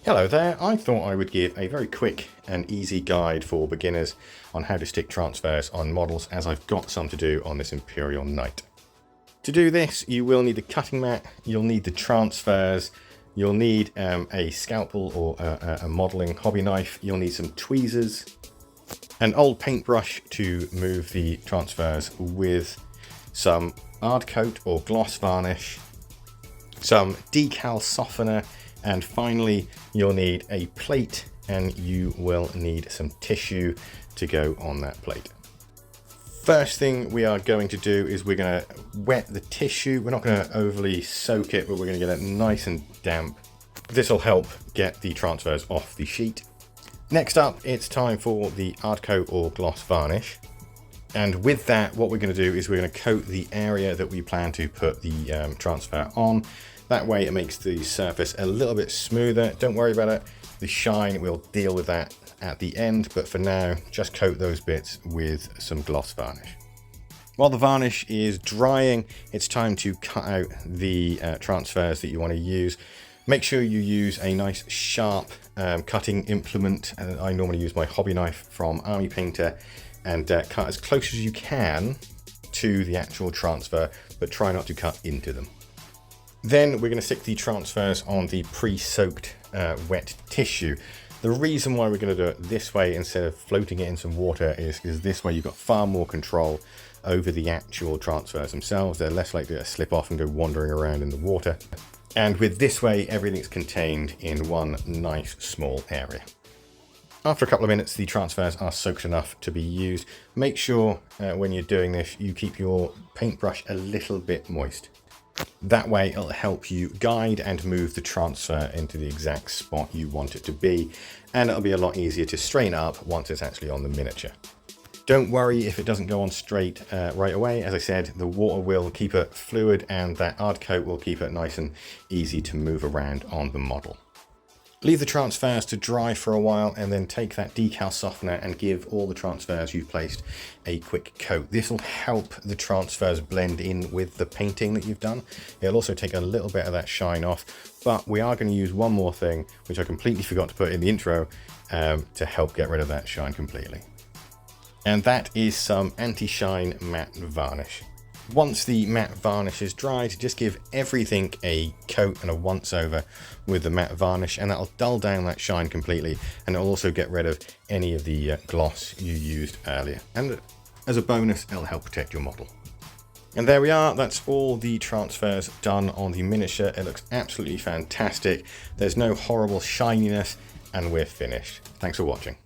Hello there, I thought I would give a very quick and easy guide for beginners on how to stick transfers on models, as I've got some to do on this Imperial Knight. To do this, you will need a cutting mat, you'll need the transfers, you'll need a scalpel or a modelling hobby knife, you'll need some tweezers, an old paintbrush to move the transfers with, some hard coat or gloss varnish, some decal softener, and finally you'll need a plate, and you will need some tissue to go on that plate. First thing we are going to do is we're going to wet the tissue. We're not going to overly soak it, but we're going to get it nice and damp. This will help get the transfers off the sheet. Next up, it's time for the hard coat or gloss varnish. And with that, what we're going to do is we're going to coat the area that we plan to put the transfer on. That way it makes the surface a little bit smoother. Don't worry about it. The shine, we'll deal with that at the end, but for now, just coat those bits with some gloss varnish. While the varnish is drying, it's time to cut out the transfers that you want to use. Make sure you use a nice sharp cutting implement. I normally use my hobby knife from Army Painter, and cut as close as you can to the actual transfer, but try not to cut into them. Then we're going to stick the transfers on the pre-soaked wet tissue. The reason why we're going to do it this way instead of floating it in some water is because this way you've got far more control over the actual transfers themselves. They're less likely to slip off and go wandering around in the water. And with this way, everything's contained in one nice small area. After a couple of minutes, the transfers are soaked enough to be used. Make sure when you're doing this, you keep your paintbrush a little bit moist. That way it'll help you guide and move the transfer into the exact spot you want it to be, and it'll be a lot easier to straighten up once it's actually on the miniature. Don't worry if it doesn't go on straight right away. As I said, the water will keep it fluid, and that hard coat will keep it nice and easy to move around on the model. Leave the transfers to dry for a while, and then take that decal softener and give all the transfers you've placed a quick coat. This will help the transfers blend in with the painting that you've done. It'll also take a little bit of that shine off, but we are going to use one more thing, which I completely forgot to put in the intro, to help get rid of that shine completely. And that is some anti-shine matte varnish. Once the matte varnish is dried, just give everything a coat and a once over with the matte varnish, and that'll dull down that shine completely, and it'll also get rid of any of the gloss you used earlier. And as a bonus, it'll help protect your model. And there we are, that's all the transfers done on the miniature. It looks absolutely fantastic. There's no horrible shininess, and we're finished. Thanks for watching.